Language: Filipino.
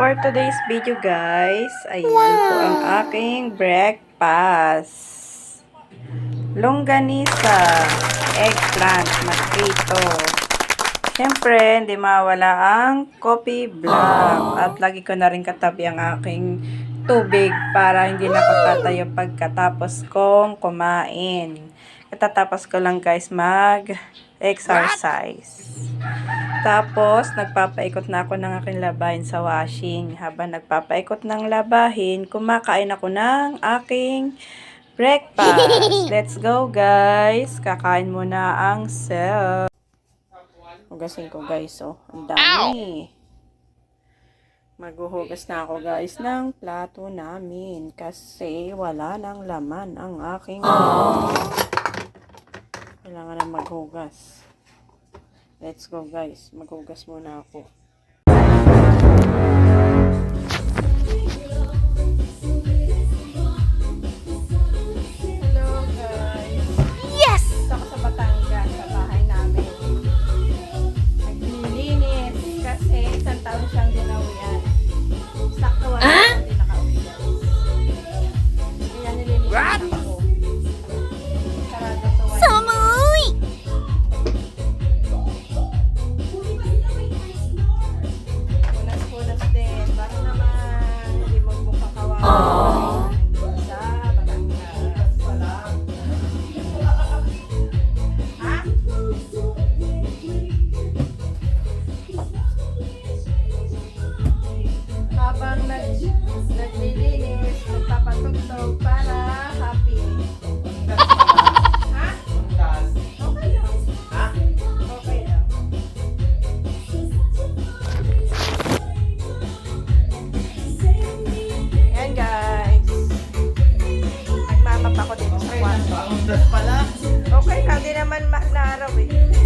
for today's video guys, ayan po ang aking breakfast. Longganisa, eggplant, mosquito. Siyempre, hindi mawala ang coffee black. At lagi ko na rin katabi ang aking tubig para hindi na ako tatayo pagkatapos kong kumain. Katatapos ko lang guys mag-exercise. Tapos, nagpapaikot na ako ng aking labahin sa washing. Habang nagpapaikot ng labahin, kumakain ako ng aking breakfast. Let's go, guys. Kakain muna ang self. Hugasin ko, guys. Oh, ang dami. Maghuhugas na ako, guys, ng plato namin. Kasi wala nang laman ang aking kailangan na maghugas. Let's go guys. Maghugas muna ako. Hello guys. Yes! Dito ako sa Batangas, sa bahay namin. Naglilinis kasi isang taon siyang dinawian. Sakto wala hindi nakauwi guys. Kaya nililinis ako. Sarado to. Samoy! Punas din. Para naman hindi mo bukakawa. Sa Batangas. Wala. Ha? Habang naglilinis, nagpapatugtog para happy. Ha? Okay lang. Ha? Okay lang. Ayan guys. Nagmamap ako dito sa kwarto. Okay lang, di naman mahal na araw eh.